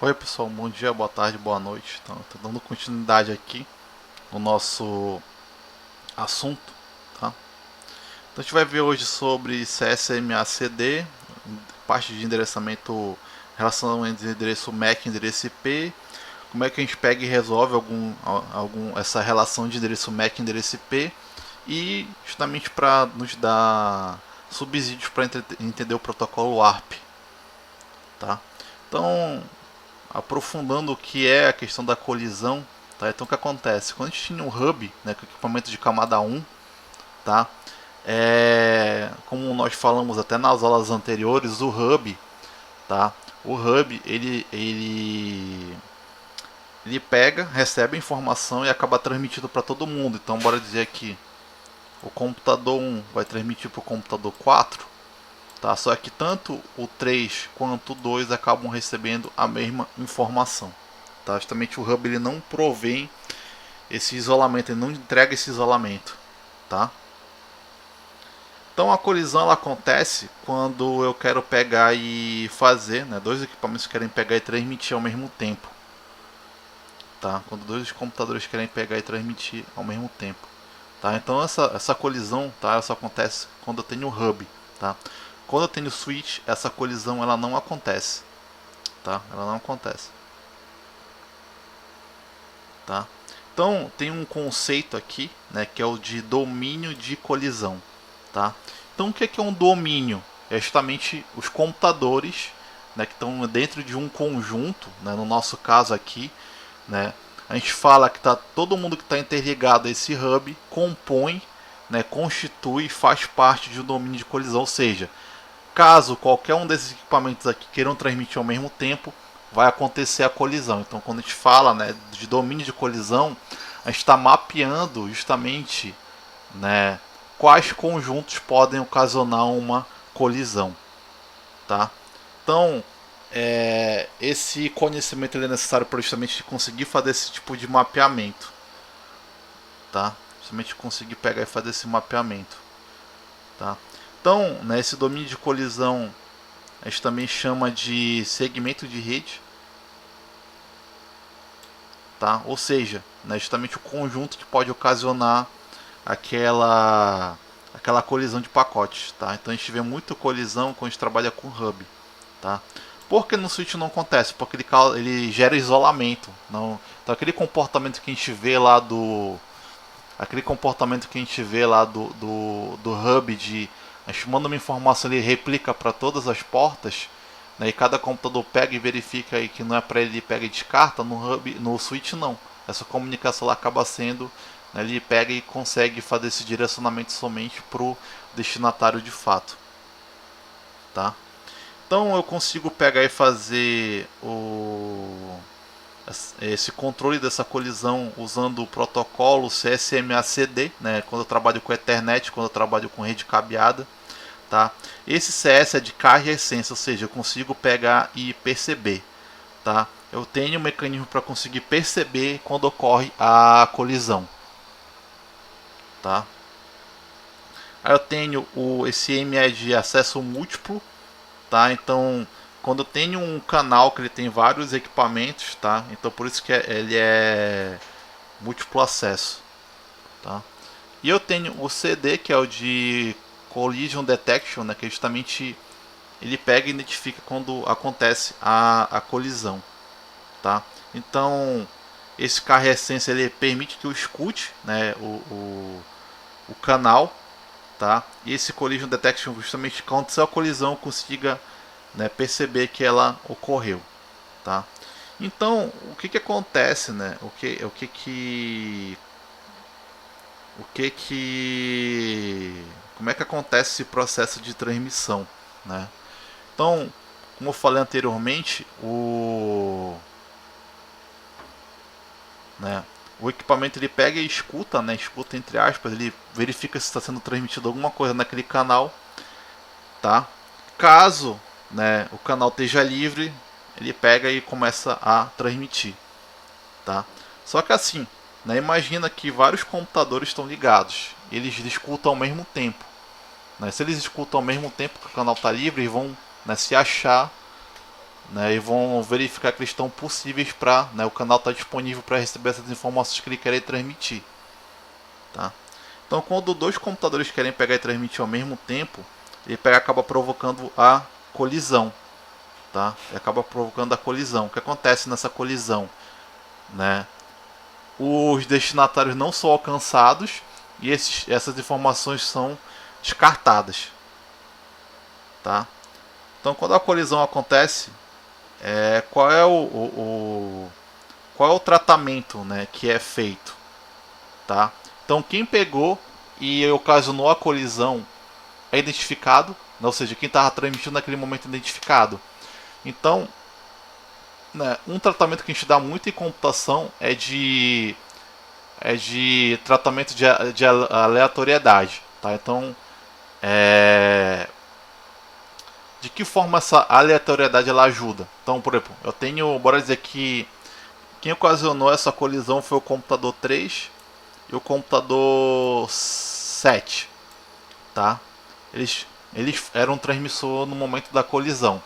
Oi pessoal, bom dia, boa tarde, boa noite. Então, tô dando continuidade aqui no nosso assunto, tá? Então a gente vai ver hoje sobre CSMACD, parte de endereçamento, relação entre endereço MAC e endereço IP, como é que a gente pega e resolve essa relação de endereço MAC e endereço IP e justamente para nos dar subsídios para entender o protocolo WARP, tá? Então, aprofundando o que é a questão da colisão, tá? Então o que acontece? Quando a gente tinha um hub, né, com equipamento de camada 1, tá? Como nós falamos até nas aulas anteriores, o hub, tá? O hub ele pega, recebe a informação e acaba transmitindo para todo mundo. Então bora dizer que o computador 1 vai transmitir para o computador 4, tá? Só que tanto o 3 quanto o 2 acabam recebendo a mesma informação. Tá? Justamente o hub ele não provém esse isolamento, ele não entrega esse isolamento. Tá? Então a colisão ela acontece quando eu quero pegar e fazer, né, dois equipamentos querem pegar e transmitir ao mesmo tempo. Tá? Quando dois computadores querem pegar e transmitir ao mesmo tempo. Tá? Então essa colisão, tá, ela só acontece quando eu tenho o hub. Tá? Quando eu tenho switch, essa colisão ela não acontece. Tá? Ela não acontece. Tá? Então tem um conceito aqui, né, que é o de domínio de colisão. Tá? Então o que é um domínio? É justamente os computadores, né, que estão dentro de um conjunto, né, no nosso caso aqui, né, a gente fala que todo mundo que está interligado a esse hub compõe, né, constitui, faz parte de um domínio de colisão, ou seja, caso qualquer um desses equipamentos aqui queiram transmitir ao mesmo tempo, vai acontecer a colisão. Então, quando a gente fala, né, de domínio de colisão, a gente está mapeando justamente, né, quais conjuntos podem ocasionar uma colisão. Tá? Então, esse conhecimento ele é necessário para justamente conseguir fazer esse tipo de mapeamento. Tá? Justamente conseguir pegar e fazer esse mapeamento. Tá? Então, né, esse domínio de colisão a gente também chama de segmento de rede, tá? Ou seja, né, justamente o conjunto que pode ocasionar aquela colisão de pacotes, tá? Então a gente vê muito colisão quando a gente trabalha com hub, tá? Por que no switch não acontece? Porque ele gera isolamento, não? Então aquele comportamento que a gente vê lá do hub de a gente manda uma informação, ele replica para todas as portas, né, e cada computador pega e verifica aí que não é para ele, pega e descarta. No switch não. Essa comunicação ela acaba sendo, né, ele pega e consegue fazer esse direcionamento somente para o destinatário de fato, tá? Então eu consigo pegar e fazer esse controle dessa colisão usando o protocolo CSMACD, né, quando eu trabalho com Ethernet, quando eu trabalho com rede cabeada. Tá? Esse CS é de carga e essência, ou seja, eu consigo pegar e perceber. Tá? Eu tenho um mecanismo para conseguir perceber quando ocorre a colisão. Tá? Aí eu tenho esse ME de acesso múltiplo. Tá? Então, quando eu tenho um canal que ele tem vários equipamentos, tá? Então por isso que ele é múltiplo acesso. Tá? E eu tenho o CD, que é o de Collision Detection, né? Que é justamente ele pega e identifica quando acontece a colisão, tá? Então esse carro essência ele permite que eu escute, né, o canal, tá? E esse collision detection justamente quando aconteceu a colisão eu consiga, né, perceber que ela ocorreu, tá? Então o que acontece, né? Como é que acontece esse processo de transmissão, né? Então, como eu falei anteriormente, né, o equipamento ele pega e escuta, né, escuta entre aspas, ele verifica se está sendo transmitido alguma coisa naquele canal, tá? Caso, né, o canal esteja livre, ele pega e começa a transmitir, tá? Só que assim, né, imagina que vários computadores estão ligados, eles escutam ao mesmo tempo, né? Se eles escutam ao mesmo tempo que o canal está livre, eles vão, né, se achar né, e vão verificar que eles estão possíveis para, né, o canal está disponível para receber essas informações que ele quer transmitir, tá? Então, quando dois computadores querem pegar e transmitir ao mesmo tempo, ele acaba provocando a colisão, tá? Ele acaba provocando a colisão. O que acontece nessa colisão, né? Os destinatários não são alcançados e essas informações são descartadas, tá? Então, quando a colisão acontece, qual é qual é o tratamento, né, que é feito, tá? Então, quem pegou e ocasionou a colisão é identificado, né? Ou seja, quem estava transmitindo naquele momento é identificado. Então, né, um tratamento que a gente dá muito em computação é de tratamento de aleatoriedade, tá? Então, de que forma essa aleatoriedade ela ajuda? Então, por exemplo, eu tenho, bora dizer que quem ocasionou essa colisão foi o computador 3 e o computador 7, tá? Eles eram um transmissor no momento da colisão,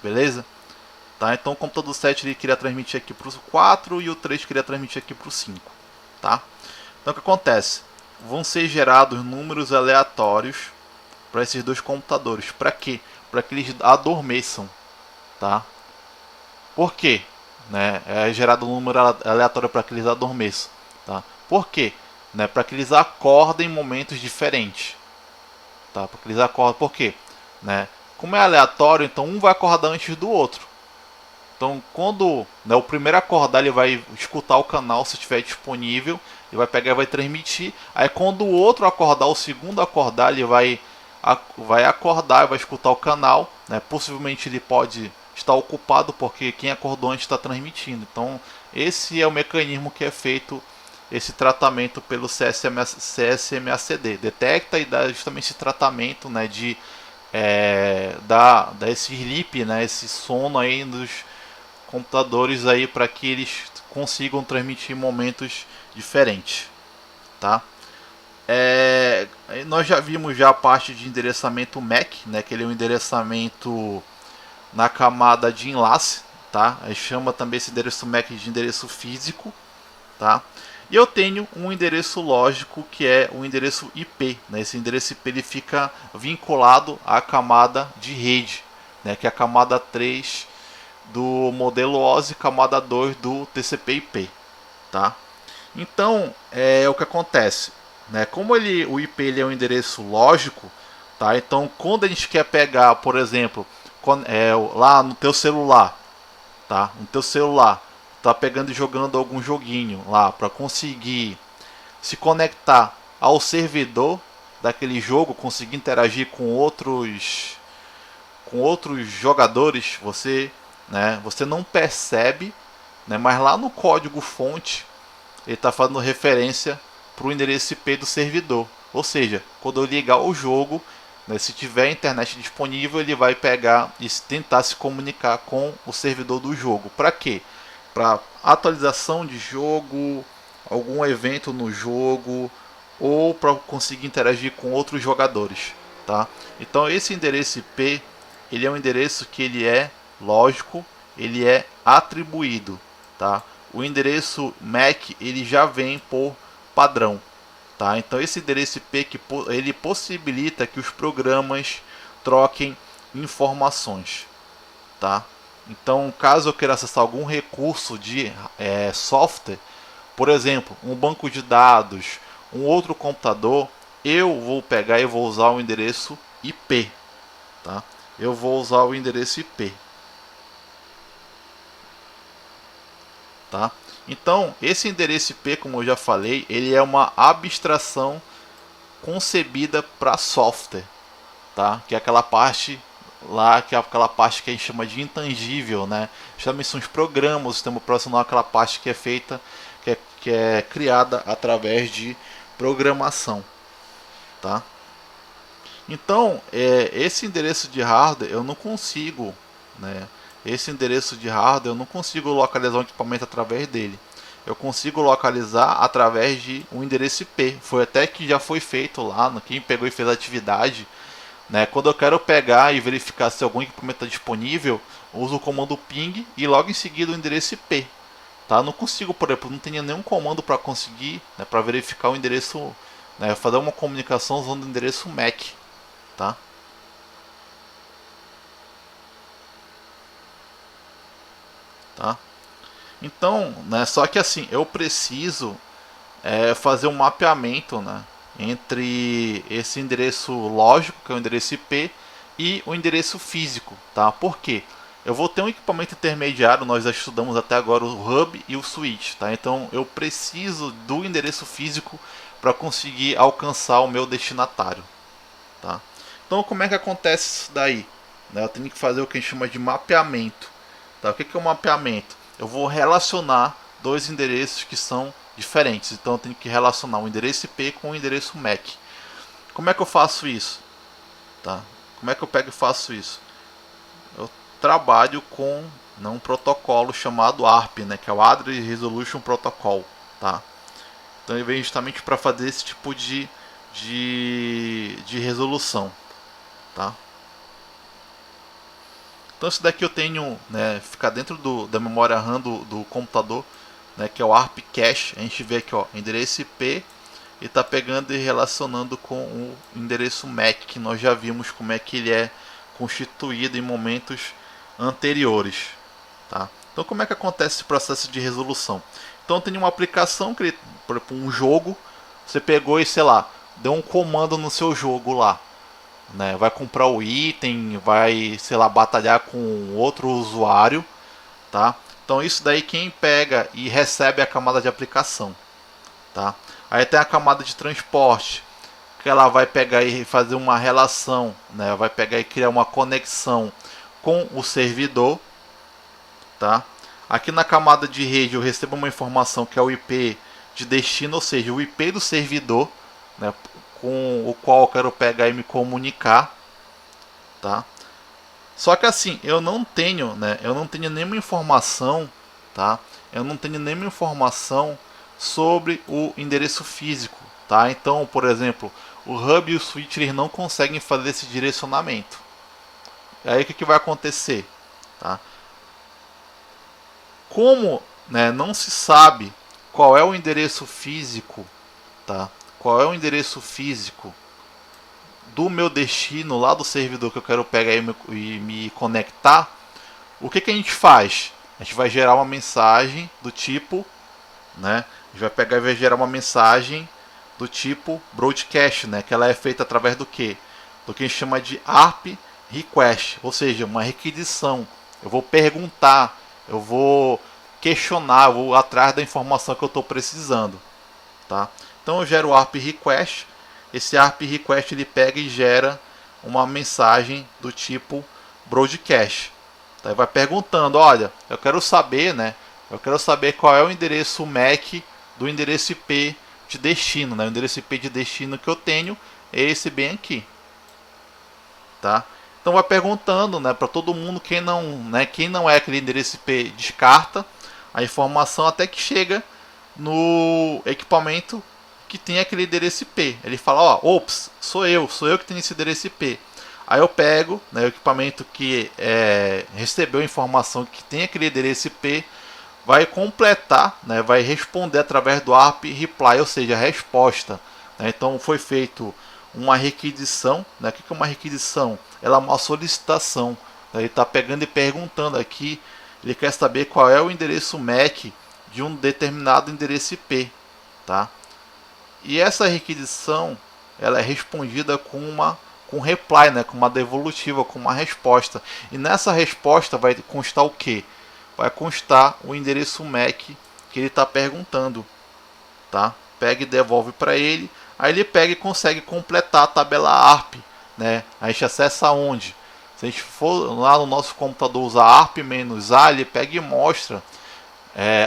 beleza? Tá? Então o computador 7 ele queria transmitir aqui para o 4 e o 3 queria transmitir aqui para o 5, tá? Então o que acontece? Vão ser gerados números aleatórios para esses dois computadores. Para quê? Para que eles adormeçam, tá? Por quê? Né? É gerado um número aleatório para que eles adormeçam, tá? Por quê? Né? Para que eles acordem em momentos diferentes, tá? Para que eles acordem. Por quê? Né? Como é aleatório, então um vai acordar antes do outro. Então, quando, né, o primeiro acordar, ele vai escutar o canal se estiver disponível, ele vai pegar e vai transmitir. Aí, quando o outro acordar, o segundo acordar, ele vai acordar, vai escutar o canal, né? Possivelmente ele pode estar ocupado porque quem acordou antes está transmitindo. Então, esse é o mecanismo que é feito esse tratamento pelo CSMACD. Detecta e dá justamente esse tratamento, né, de dá esse sleep, né, esse sono aí dos computadores aí para que eles consigam transmitir momentos diferentes, tá? Nós já vimos já a parte de endereçamento MAC, né, que ele é um endereçamento na camada de enlace, tá? A gente chama também esse endereço MAC de endereço físico, tá? E eu tenho um endereço lógico que é o endereço IP, né? Esse endereço IP ele fica vinculado à camada de rede, né, que é a camada 3 do modelo OSI, camada 2 do TCP/IP, tá? Então, o que acontece, né? Como o IP ele é um endereço lógico, tá? Então, quando a gente quer pegar, por exemplo, lá no teu celular, tá? No teu celular, tá pegando e jogando algum joguinho lá para conseguir se conectar ao servidor daquele jogo, conseguir interagir com outros jogadores, você não percebe, né, mas lá no código fonte ele está fazendo referência para o endereço IP do servidor. Ou seja, quando eu ligar o jogo, né, se tiver internet disponível, ele vai pegar e tentar se comunicar com o servidor do jogo. Para quê? Para atualização de jogo, algum evento no jogo ou para conseguir interagir com outros jogadores, tá? Então esse endereço IP ele é um endereço que ele é lógico, ele é atribuído, tá? O endereço MAC ele já vem por padrão, tá? Então esse endereço IP ele possibilita que os programas troquem informações, tá? Então, caso eu queira acessar algum recurso de software, por exemplo, um banco de dados, um outro computador, eu vou pegar e vou usar o endereço IP, tá? Eu vou usar o endereço IP, tá? Então, esse endereço IP, como eu já falei, ele é uma abstração concebida para software, tá? Que é aquela parte lá, que é aquela parte que a gente chama de intangível, né? Justamente são os programas, o sistema operacional, aquela parte que é feita, que é criada através de programação, tá? Então, esse endereço de hardware eu não consigo, né? Esse endereço de hardware eu não consigo localizar um equipamento através dele. Eu consigo localizar através de um endereço IP. Foi até que já foi feito lá, quem pegou e fez a atividade né? Quando eu quero pegar e verificar se algum equipamento está disponível, eu uso o comando ping e logo em seguida o endereço IP. Tá? Eu não consigo, por exemplo, não tenho nenhum comando para conseguir, né, para verificar o endereço, né, fazer uma comunicação usando o endereço MAC. Tá? Tá? Então, né, só que assim, eu preciso fazer um mapeamento, né, entre esse endereço lógico, que é o endereço IP, e o endereço físico. Tá? Por quê? Eu vou ter um equipamento intermediário, nós já estudamos até agora o hub e o switch. Tá? Então eu preciso do endereço físico para conseguir alcançar o meu destinatário. Tá? Então como é que acontece isso daí? Eu tenho que fazer o que a gente chama de mapeamento. Tá? O que é o mapeamento? Eu vou relacionar dois endereços que são diferentes. Então eu tenho que relacionar o endereço IP com o endereço MAC. Como é que eu faço isso? Tá? Como é que eu pego e faço isso? Eu trabalho com um protocolo chamado ARP, né, que é o Address Resolution Protocol. Tá? Então ele vem justamente para fazer esse tipo de resolução. Tá? Então isso daqui eu tenho, né, fica dentro da memória RAM do computador, né, que é o ARP Cache. A gente vê aqui, ó, endereço IP e está pegando e relacionando com o endereço MAC, que nós já vimos como é que ele é constituído em momentos anteriores. Tá? Então como é que acontece esse processo de resolução? Então tem uma aplicação, por exemplo, um jogo, você pegou e, sei lá, deu um comando no seu jogo lá. Né? Vai comprar o item, vai, sei lá, batalhar com outro usuário. Tá? Então isso daí quem pega e recebe a camada de aplicação. Tá? Aí tem a camada de transporte, que ela vai pegar e fazer uma relação, né? Vai pegar e criar uma conexão com o servidor. Tá? Aqui na camada de rede eu recebo uma informação que é o IP de destino, ou seja, o IP do servidor, né, com o qual eu quero pegar e me comunicar. Tá? Só que assim, eu não tenho, né, eu não tenho nenhuma informação, tá? Eu não tenho nenhuma informação sobre o endereço físico, tá? Então, por exemplo, o hub e o switch eles não conseguem fazer esse direcionamento. E aí o que vai acontecer? Tá? Como, né, não se sabe qual é o endereço físico, tá? Qual é o endereço físico do meu destino lá do servidor que eu quero pegar e me conectar, o que a gente faz? A gente vai gerar uma mensagem do tipo, né? A gente vai pegar e vai gerar uma mensagem do tipo broadcast, né? Que ela é feita através do que? Do que a gente chama de ARP request, ou seja, uma requisição. Eu vou perguntar, eu vou questionar, eu vou atrás da informação que eu estou precisando, tá? Então eu gero o ARP request. Esse ARP request ele pega e gera uma mensagem do tipo broadcast. Tá? Vai perguntando, olha, eu quero saber, né? Eu quero saber qual é o endereço MAC do endereço IP de destino, né? O endereço IP de destino que eu tenho é esse bem aqui, tá? Então vai perguntando, né, para todo mundo, quem não é aquele endereço IP descarta a informação até que chega no equipamento que tem aquele endereço IP. Ele fala, ó, ops, sou eu que tenho esse endereço IP. Aí eu pego, né, o equipamento que recebeu a informação que tem aquele endereço IP, vai completar, né, vai responder através do ARP reply, ou seja, a resposta. Né? Então foi feito uma requisição. Né? O que é uma requisição? Ela é uma solicitação. Né? Ele está pegando e perguntando aqui, ele quer saber qual é o endereço MAC de um determinado endereço IP. Tá? E essa requisição ela é respondida com reply, né, com uma devolutiva, com uma resposta. E nessa resposta vai constar o que? Vai constar o endereço MAC que ele está perguntando. Tá? Pega e devolve para ele. Aí ele pega e consegue completar a tabela ARP. Né? A gente acessa onde? Se a gente for lá no nosso computador usar ARP-A, ele pega e mostra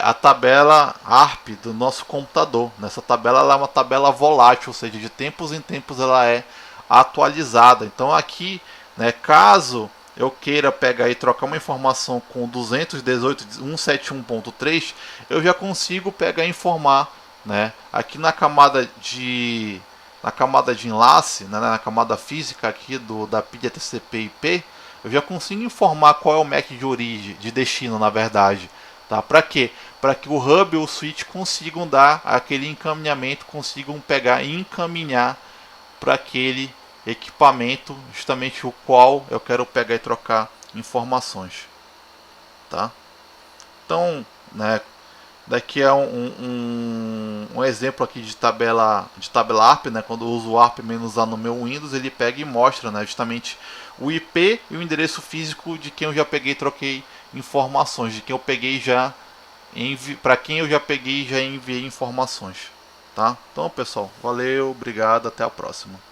a tabela ARP do nosso computador. Nessa tabela ela é uma tabela volátil, ou seja, de tempos em tempos ela é atualizada. Então aqui, né, caso eu queira pegar e trocar uma informação com 218.171.3, eu já consigo pegar e informar, né, aqui na camada de na camada de enlace, né, na camada física aqui da pilha TCP/IP, eu já consigo informar qual é o MAC de origem, de destino, na verdade. Tá? Para quê? Para que o hub ou o switch consigam dar aquele encaminhamento, consigam pegar e encaminhar para aquele equipamento, justamente o qual eu quero pegar e trocar informações. Tá? Então, né, daqui é um exemplo aqui de tabela ARP, né? Quando eu uso o ARP-A no meu Windows, ele pega e mostra, né, justamente o IP e o endereço físico de quem eu já peguei e troquei informações, de quem eu peguei já para quem eu já peguei e já enviei informações, tá? Então, pessoal, valeu, obrigado, até a próxima.